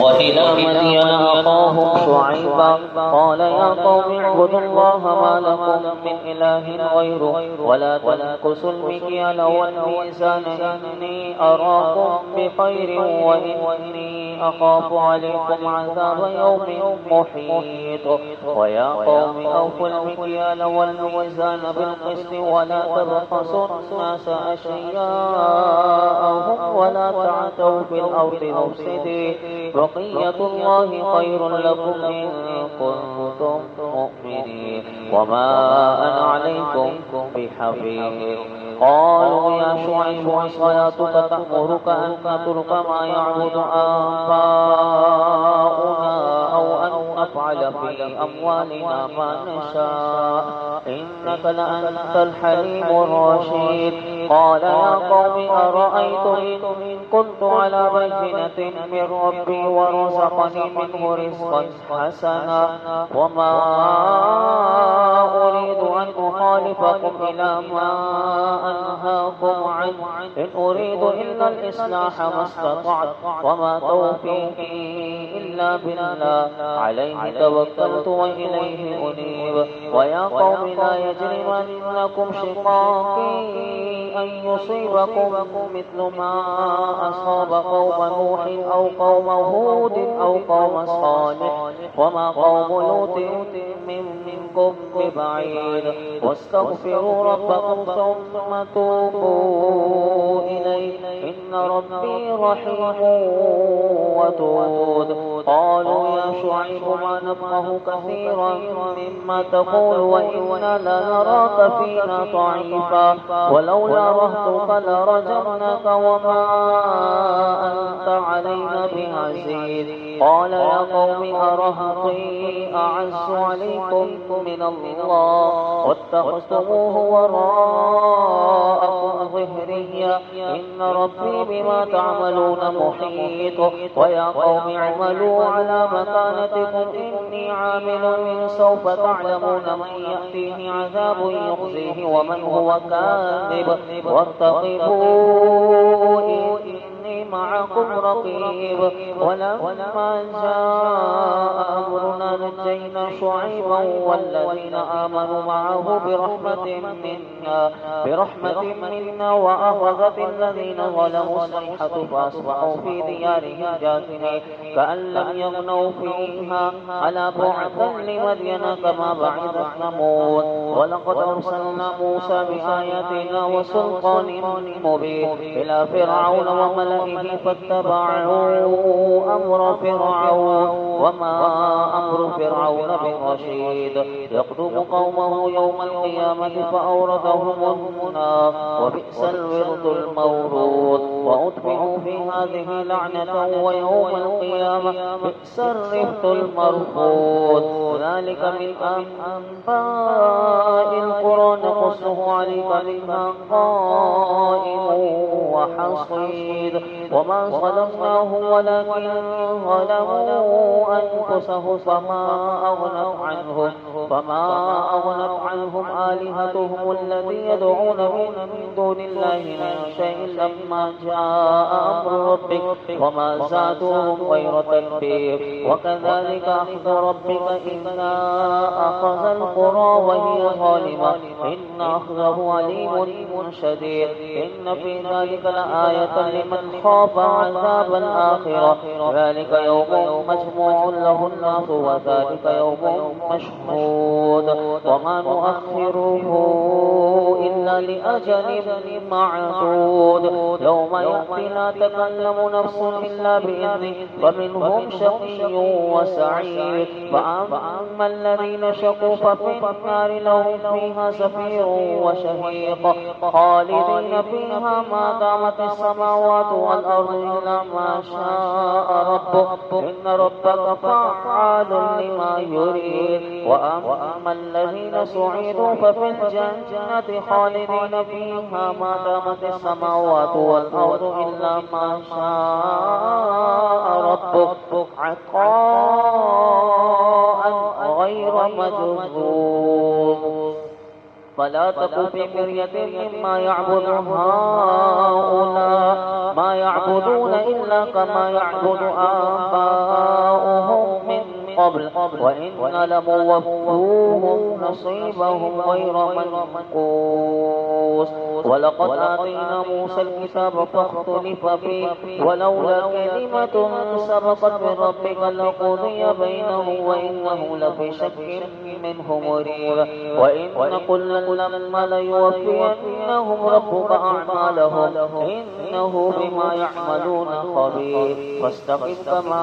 وإلى مدين أخاهم شعيبا قال يا قوم اعبدوا الله ما لكم من إله غيره ولا تنقصوا المكيال والميزان إني أراكم بخير وإني أخاف عليكم عذاب يوم محيط ويا قوم أوفوا المكيال والميزان بالقسط ولا تبخسوا الناس أشياءهم ولا تعثوا في الأرض مفسدين بقية الله خير لكم إن كنتم مؤمنين وما أنا عليكم بحفيظ قالوا يا شعيب صلاتك تأمرك أن نترك ما يعبد آباؤنا أو أن نفعل في أموالنا ما نشاء إنك لأنت الحليم الرشيد قال يا قوم أرأيتم إن كنت على بينة من ربي ورزقني منه رزقا حسنا وما أريد أن أخالفكم إلى ما أنهاكم عنه إن أريد إلا الإصلاح ما استطعت وما توفيقي إلا بالله عليه توكلت وإليه أنيب ويا قوم لا يجرمنكم شقاقي أن يصيبكم مثل ما أصاب قوم نوح أو قوم هود أو قوم صالح وما قوم لوط منكم ببعيد واستغفروا ربكم ثم توبوا إليه إن ربي رحيم ودود قالوا يا شعيب ما نفقه كثيرا مما تقول وإنا لنراك فينا ضعيفا ولولا رهتك لرجمناك وما أنت علينا بعزيز قال يا قوم أرهطي أعز عليكم من الله واتخذتموه وراءكم ظهريا إن ربي بما تعملون محيط ويا قوم اعملوا على مكانتكم إني عامل سوف تعلمون من يأتيه عذاب يخزيه ومن هو كاذب وارتقبوا إني معكم رقيب ولما جاء أمرنا نجينا شعيبا والذين آمنوا معه برحمة منا وأخذت الذين ظلموا الصيحة فأصبحوا في ديارهم جاثمين كأن لم يغنوا فيها ألا بعدا لمدين كما بعدت ثمود ولقد أرسلنا موسى بآياتنا وسلطان مبين إلى فرعون وملئه فاتبعوا أمر فرعون وما أمر فرعون برشيد يقدم قومه يوم القيامة فأوردهم النار وبئس الورد المورود وأتبعوا في هذه لعنة ويوم القيامة بئس الرفد المرفود ذلك من أنباء القرى نقصه عليك منها قائم وحصيد وما ظلمناهم ولكن ظلموا أنفسهم فما أغنت عنهم آلهتهم الذي يدعون من دون الله من شيء لما جاء أمر ربك وما زادوهم غير تتبيب وكذلك أخذ ربك إذا أخذ القرى وهي ظالمة إن أخذه عليم شديد إن في ذلك لآية لمن خاف عذاب الآخرة ذلك يوم مجموع له الناس وذلك يوم مشهود وما نؤخره إلا لأجل معدود يوم يأتي لا تكلم نفس إلا بإذنه ومنهم شقي وسعيد فأما الذين شقوا ففي النار لهم فيها زفير وشهيق خالدين فيها ما دامت السماوات والأرض إلا ما شاء ربك إن ربك فعال لما يريد وأما الذين سعيدوا ففي الجنة خالدين فيها ما دامت السماوات والأرض إلا ما شاء ربك عطاء غير مجذوذ فلا تك في مرية مما يعبد هؤلاء ما يعبدون إلا كما يعبد آباؤهم قبل وإن لموفوهم نصيبهم غير منقوص. ولقد آتينا موسى الكتاب فاختلف فيه ولولا كلمة سبقت من ربك لقضي بينهم وإنه لفي شك منه مريب. وإن كلا لما ليوفينهم ربك أعمالهم إنه بما يعملون خبير. فاستقم كما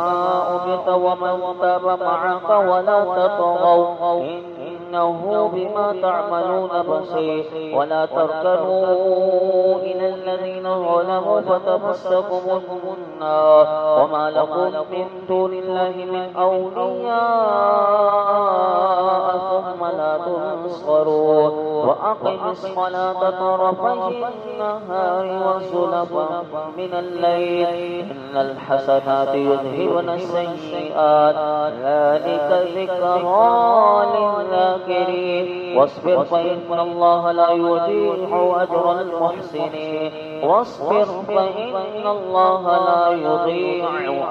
أمرت ومن تاب معك ولا تطغوا إنه بما تعملون بصير. ولا تركنوا إلى الذين ظلموا فتمسكم النار وما لكم من دون الله من أولياء ثم لا تنصرون. وأقم الصلاة طرفي النهار وزلفا من الليل إن الحسنات يذهبن السيئات ذلك ذكرى للذاكرين. واصبر فإن الله لا يضيع أجر المحسنين. واصبر فإن الله لا يضيع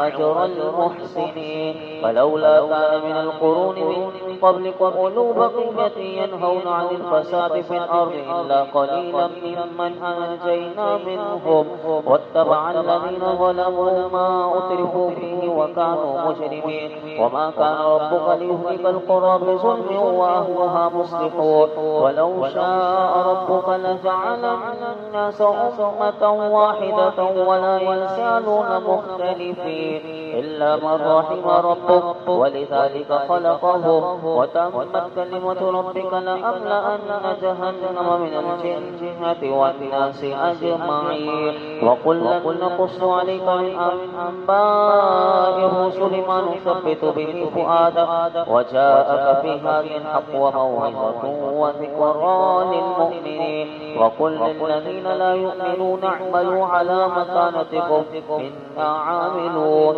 أجر المحسنين. فلولا كان من القرون من قبلكم أولو بقية ينهون عن الفساد في الأرض إلا قليلا ممن أنجينا منهم واتبع الذين ظلموا ما أترفوا فيه وكانوا مجرمين. وما كان ربك ليهلك القرى بظلم وأهلها مصلحون. ولو شاء ربك لجعل الناس أمة واحدة ولا يزالون مختلفين إلا من رحم ربك ولذلك خلقهم. وتمت كلمة ربك لأملأن جهنم من الجنة والناس أجمعين. وكلا نقص عليك من أنباء الرسل ما نثبت به فؤادك وجاءك في هذه الحق وموعظة وذكرى للمؤمنين. وقل للذين لا يؤمنون اعملوا على مكانتكم إنا عاملون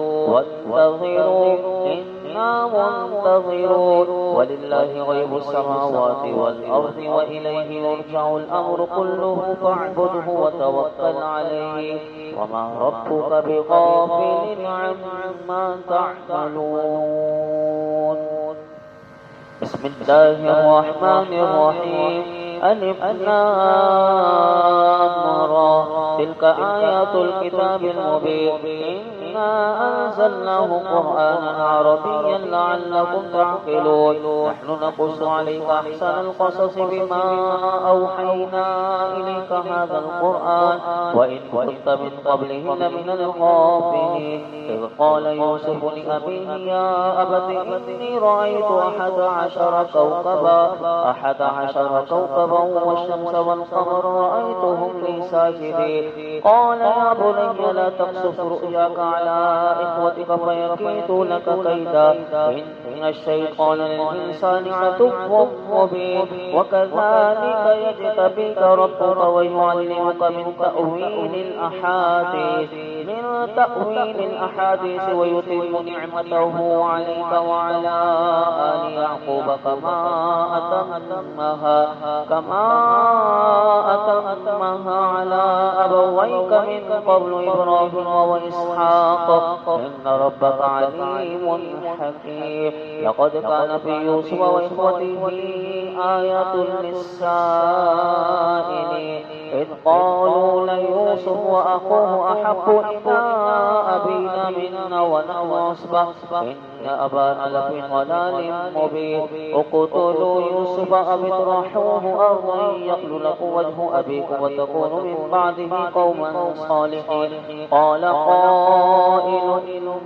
وانتظروا إنا منتظرون. ولله غيب السماوات والأرض وإليه يرجع الأمر كله فاعبده وتوكل عليه وما ربك بغافل عما تعملون. بسم الله الرحمن الرحيم. ألف لام را تلك آيات الكتاب المبين. إنا أنزلناه قرآنا عربيا لعلكم تعقلون. نحن نقص عليك أحسن القصص بما أوحينا إليك هذا القرآن وإن كنت من قبله لمن الغافلين. إذ قال يوسف لأبيه يا أبت إني رأيت 11 كوكبا والشمس والقمر رأيتهم لي ساجدين. قال يا بني لا تقصص رؤياك على إخوتك فيكيدوا لك كيدا إن الشيطان للإنسان عدو مبين. وكذلك يجتبيك ربك ويعلمك من تأويل الأحاديث ويتم نعمته عليك وعلى آل يعقوب كما أتمها على أبويك من قبل إبراهيم وإسحاق إن ربك عليم حكيم. لقد كان في يوسف وإخوته آيات للسائلين إذ قالوا ليوسف وأخوه أحب إلى أبينا منا ونحن عصبة إن أبانا لفي ضلال مبين. اقتلوا يوسف أو اطرحوه أرضا يخل لكم وجه أبيكم وتكونوا من بعده قوما صالحين. قال قائل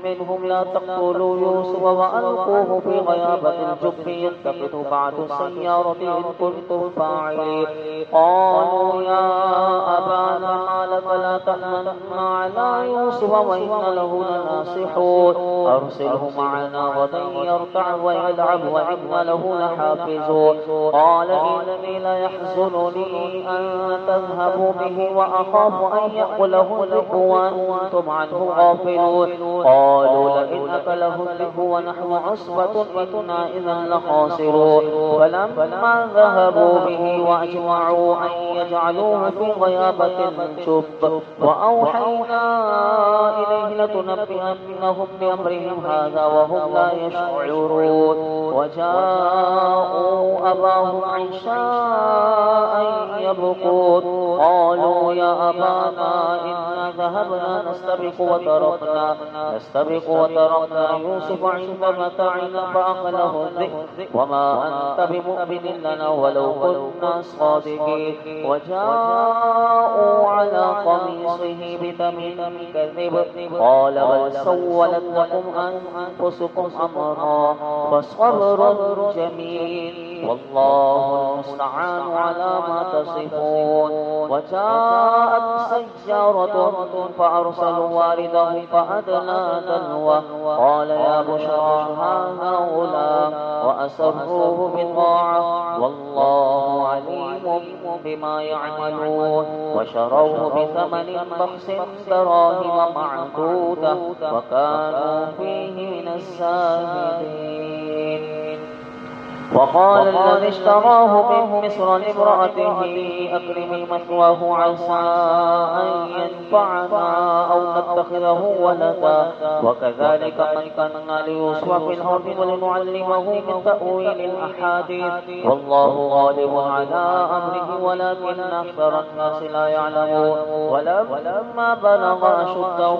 منهم لا تقتلوا يوسف وألقوه في غيابة الجب يلتقطه بعد السيارة إن كنتم فاعلين. قالوا يا أبانا ما لك لا تأمنا على يوسف وإنا له لناصحون أرسله معنا غدا يرتع ويلعب وإنا له لحافظون. قال إني ليحزنني أن تذهبوا به وأخاف أن يأكله الذئب وأنتم عنه غافلون. قالوا لئن أكله الذئب ونحن عصبة إنا إذا لخاسرون. فلما ذهبوا به وأجمعوا أن يجعلوه في غيابة الجب وأوحينا إليه لتنبئنهم بأمرهم هذا وهم لا يشعرون وجاءوا أباهم عشاء يبكون قالوا يا أبانا إنا ذهبنا نستبق وتركنا يوسف عند متاعنا فأخذه الذئب وما أنت بمؤمن لنا ولو كنا صادقين وجاءوا على قميصه بدم كذب قال بل سولت لكم أنفسكم أمرا فصبر جميل والله المستعان على ما تصفون وجاءت سيارة فأرسلوا واردهم فأدلى دلوه قال يا بشرى هذا غلام وأسروه بضاعة والله عليم بما يعملون وشروه بثمن بخس دراهم معدودة وكانوا فيه من الزاهدين وقال الذي اشتراه من مصر لامرأته أكرمي مثواه عسى أن ينفعنا أو نتخذه ولدا وكذلك مكنا ليوسف في الأرض ولنعلمه من تأويل الأحاديث والله غالب على أمره ولكن أكثر الناس لا يعلمون ولما بلغ أشده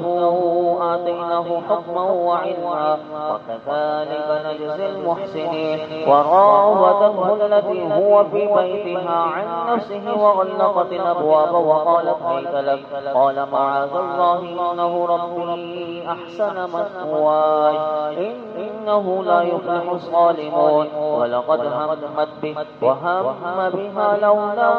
آتيناه حكما وعلما وكذلك نجزي المحسنين وراودته التي هو في بيتها عن نفسه وغلقت الأبواب وقالت هيت لك قال معاذ الله إنه ربي أحسن مثواي إنه لا يفلح الظالمون ولقد همت به وهم بها لولا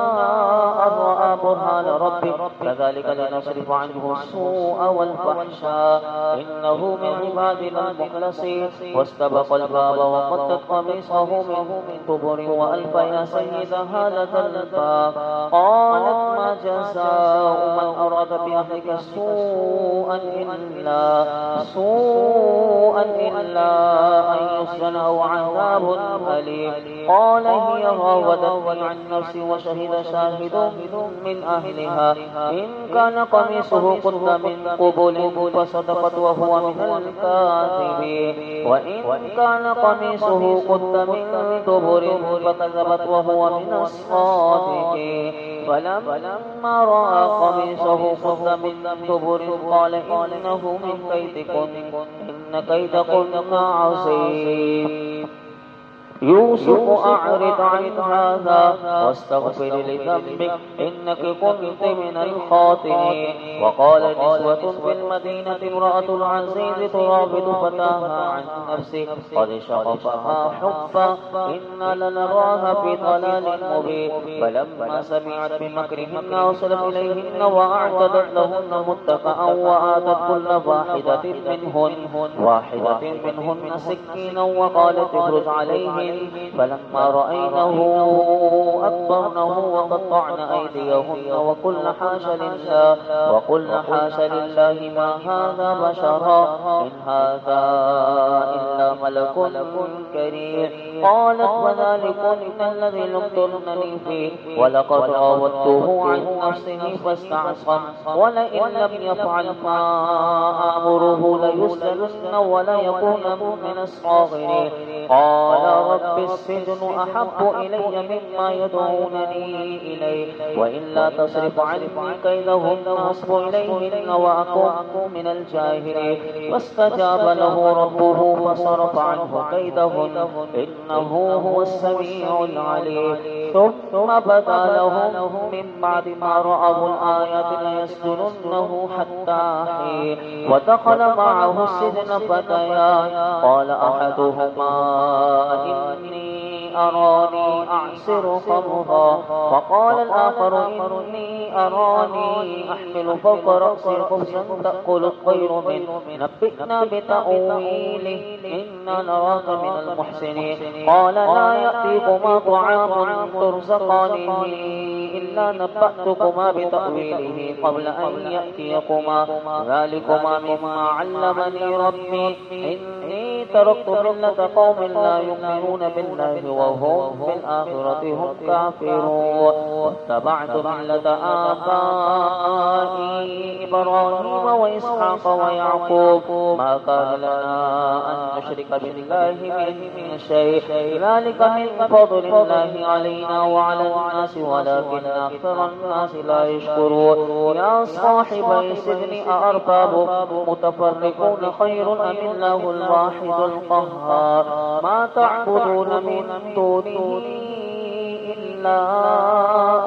أن رأى برهان ربه كذلك لنصرف عنه السوء والفحشاء إنه من عبادنا المخلصين واستبق الباب وقدت قميصه من دبر وألف يا سيدها لدى الباب قالت ما جزاء من أراد بأهلك سوءا إلا أن يسجن أو عذاب أليم قال هي راودتني عن نفسي وشهد شاهد من أهلها إن كان قميصه قد من قبل فصدقت وهو من الكاذبين وإن كان قميصه قد من دبر فكذبت وهو من الصادقين فلما رأى قميصه قد من دبر قال إنه من كيدكن إن كيدكن عظيم يوسف أعرض عن هذا واستغفر لذنبك إنك كنت من الخاطئين وقال نسوة في المدينة امرأة العزيز تراود فتاها عن نفسه قد شغفها حبا إنا لنراها في ضلال مبين فلما سمعت بمكرهن أرسلت إليهن وأعتدت لهن متكئا وآتت كل واحدة منهن سكينا وقالت اخرج عليهن فلما رأينه أكبرنه وقطعن أيديهن وقلن حاش لله ما هذا بشرا إن هذا إلا ملك كريم قالت وذلكن الذي لمتنني فيه ولقد راودته عن نفسه فاستعصم ولئن لم يفعل ما آمره ليسجنن وليكون من الصاغرين قال رب السجن أحب إلي مما يدعونني إليه وإلا تصرف عني كيدهن أصب إليهن وأكن من الجاهلين فاستجاب له ربه فصرف عنه كيدهن إنه هو السميع العليم ثم بدا لهم من بعد ما رأوا الآيات ليسجننه حتى حين ودخل معه السجن فتيان قال أحدهما إني أراني أعصر خمرا وقال الآخر إني أراني أحمل فوق رأسي خبزا تأكل الطير منه نبئنا بتأويله إنا نراك من المحسنين قال لا يأتيكما طعام ترزقانه إلا نبأتكما بتأويله قبل أن يأتيكما ذلكما مما علمني ربي إني تركت ملة قوم لا يؤمنون بالله وهم بالآخرة هم كافرون واتبعت ملة آبائي إبراهيم وإسحاق ويعقوب ما كان لنا أن نشرك بالله من شيء ذلك من فضل الله علينا وعلى الناس ولكن أكثر الناس لا يشكرون يا صاحبي السجن أأرباب متفرقون خير أم الله الواحد القهار ما تعبدون من دونه إلا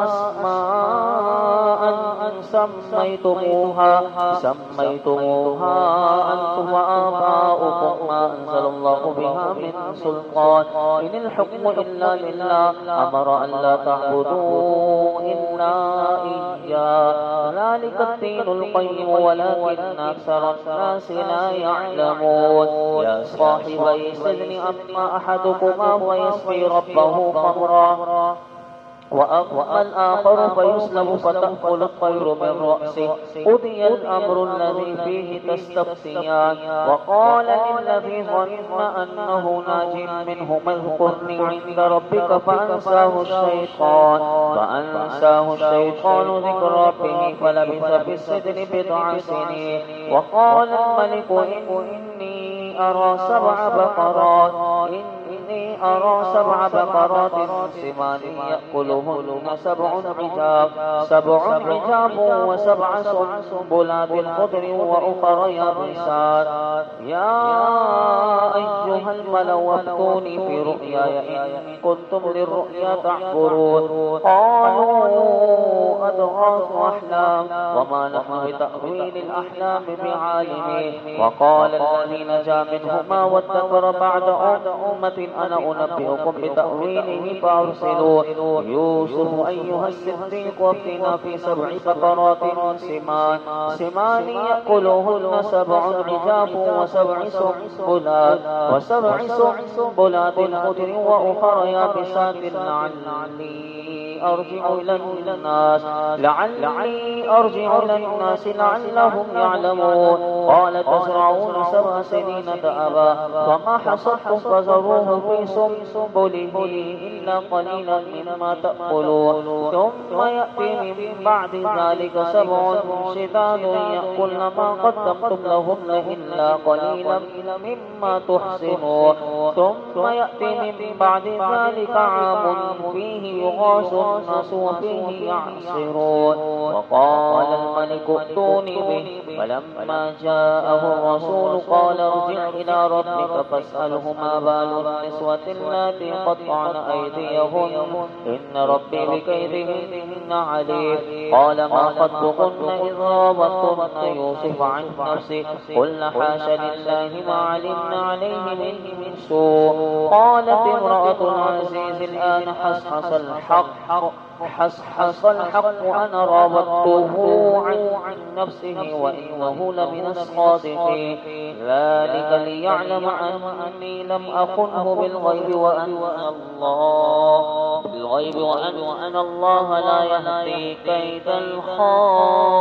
أسماء سميتموها أنتم وآباؤكم ما أنزل الله بها من سلطان إن الحكم إلا لله أمر أن لا تعبدوا إلا إياه ذلك الدين القيم ولكن أكثر الناس لا يعلمون يا صاحبي السجن أما أحدكما فيسقي ربه خمرا وأما الآخر فيسلب فتأكل الطير من رأسه قضي الأمر الذي فيه تستفتيان وقال للذي ظن أنه ناج منهما اذكرني عند ربك فأنساه الشيطان ذكر ربه فلبث في السجن بضع سنين وقال الملك إني أرى سبع بقرات سمان يأكلهن سبع عجاب وسبع سنبلات خضر وأخر يابسات يا أيها الملأ وافتوني في رؤياي إن كنتم للرؤيا تعبرون قالوا أضغاث أحلام وما نحن بتأويل الأحلام بعالمين وقال الذي نجا منهما وادكر بعد أمة أنا أنبئكم بتأويله فأرسلوا يوسف أيها الصديق وافتنا في 7 بقرات سمان يأكلهن 7 عجاف وسبع سنبلات خضر وأخر يابسات لعلي أرجع إلى الناس لعلهم يعلمون قال تزرعون 7 سنين دأبا فما حصدتم فذروه في سنبله إلا قليلا مما تأكلون ثم يأتي من بعد ذلك 7 شداد يأكلن ما قدمتم لهن إلا قليلا مما تحسنون ثم يأتي من بعد ذلك عام فيه يغاث الناس وفيه يعصرون وقال الملك ائتوني به فلما جاءه الرسول قال ارجع إلى ربك فاسأله ما بال النسوة اللاتي قطعن أيديهن إن ربي بكيدهن عليم قال ما خطبكن إذ راوضتن يوسف عن نفسه قلنا حاش لله ما علمنا عليه من سوء قالت امرأة العزيز الآن حصحص الحق أنا راودته عن نفسه وإنه لمن الصادقين ذلك ليعلم أني لم أخنه بالغيب وأن الله لا يهدي كيد الخائنين